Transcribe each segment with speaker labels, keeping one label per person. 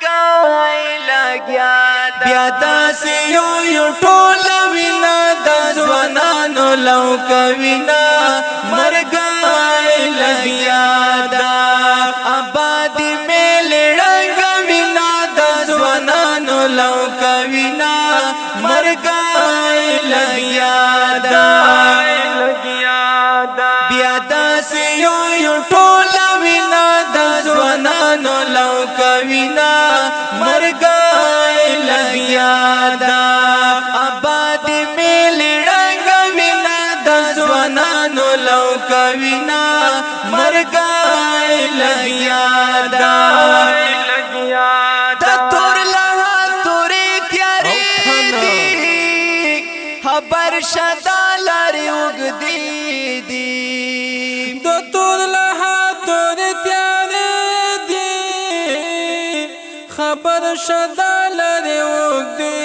Speaker 1: مرګای لګیا بیا داسې یو ټوله وینا د ځوانانو لوکه وینا مرګای لګیا دا آبادي میلې رنګ وینا د ځوانانو لوکه وینا مرګای لګیا دا بیا داسې یو ټوله وینا د ځوانانو لوکه وینا مرګای لګیا دا آبادي میلې رنګ وینا د ځوانانو لوکه وینا مرګای لګیا دا د تور لها تورې تیارې دي خبر شدا لارې اوږدې دي
Speaker 2: د تور لها تورې تیارې دي خبر شدا لارې اوږدې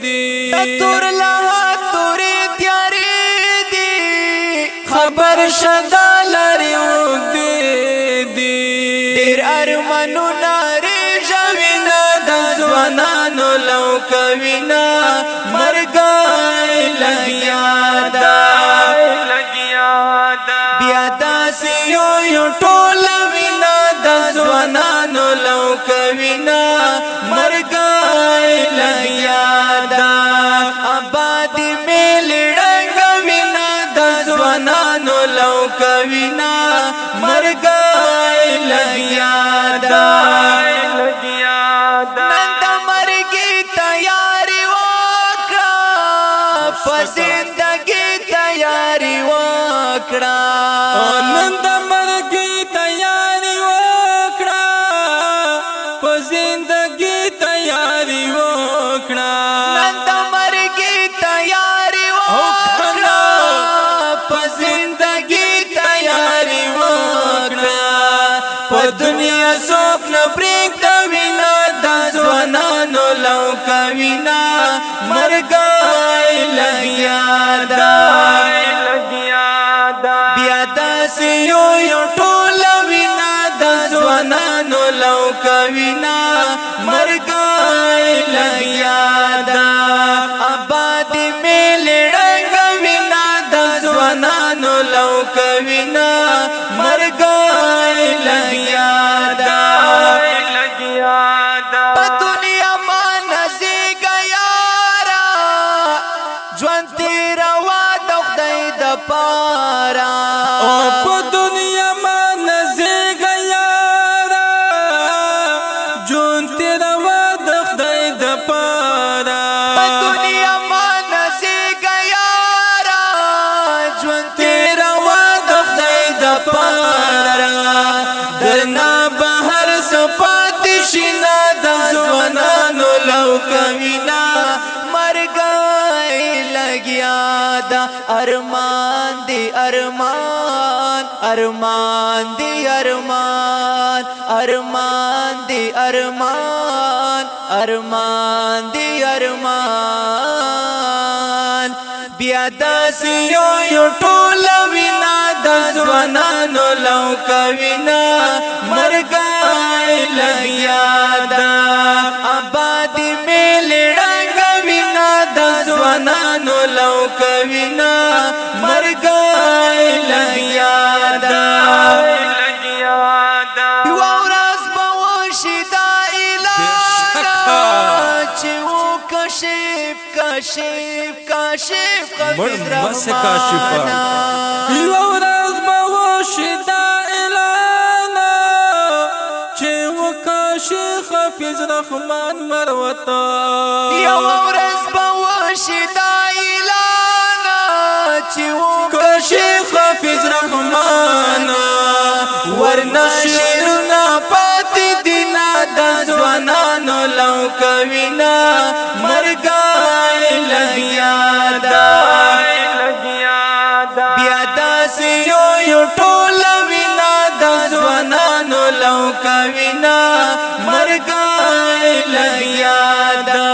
Speaker 2: دي
Speaker 1: د تور لها تورې تیارې دي خبر شدا لارې اوږدې دي ډېر ارمانونه ریژوینه د ځوانانو لوکه وینا مرګای لګیا دا بیا داسې یو ټوله وینا د ځوانانو لوکه وینا مرګای لګیا دا آبادي میلې رنګ وینا د ځوانانو لوکه وینا مرګای لګیا دا نن د مرګي تیاری وکړه په زندګي تیاری وکړه
Speaker 2: نن د مرګي تیاری وکړه په زندګي تیاری وکړه
Speaker 1: نن د مرګي تیاری وکړه په زندګي تیاری وکړه په دنیا څوک نه پرېږده وینا د ځوانانو لوکه وینا مرګای لګیا دا بیا داسې یو ټوله وینا د ځوانانو لوکه وینا مرګای لګیا دا آبادي میلې رنګ وینا د ځوانانو لوکه وینا مرګای لګیا دا په دنیا باندې زیږه یاره ژوند تېروه د خدای دپاره
Speaker 2: په دنیا باندې زیږه یاره ژوند تېروه د خدای دپاره
Speaker 1: په دنیا باندې زیږه یاره ژوند تېروه د خدای دپاره درنه به هر څه پاتې شي نه د ځوانانو لوکه وینا مرګای لګیا دا ارمان دی ارمان ارمان دی ارمان ارمان دی ارمان ارمان دی ارمان بیا داسې یو ټوله وینا د ځوانانو لوکه وینا مرګای لګیا دا آبادي میلې رنګ وینا د ځوانانو لوکه وینا مرګای لګیا دا یوه ورځ به وشي دا اعلان چې کاشف کاشف کاشف حافظ رحمان
Speaker 2: یوه ورځ به وشي دا اعلان چې وکاشي حافظ رحمان مروته
Speaker 1: یوه ورځ به وشي دا اعلان چې وکاشي حافظ رحمان ورنه شعرونه پاتې دي نه د ځوانانو لوکه وینا مرګای لګیا دا بیا داسې یو ټوله وینا د ځوانانو لوکه وینا مرګای لګیا دا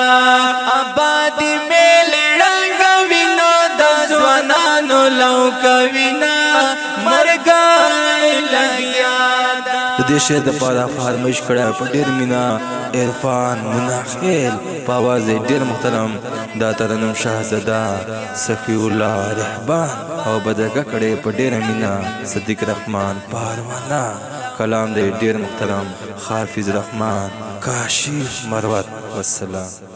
Speaker 1: آبادي میلې رنګ وینا د ځوانانو لوکه وینا مرګای لګیا دا
Speaker 2: دې شعر دپاره فرمایش کړی په ډېر مینه عرفان مناخیل په اواز یې ډېر محترم دا ترنم شهزاده صفی الله رحبان او بدرګه کړی په ډېره مینه صدیق رحمان پاروانا کلام دی ډېر محترم حافظ رحمان کاشف مروت والسلام.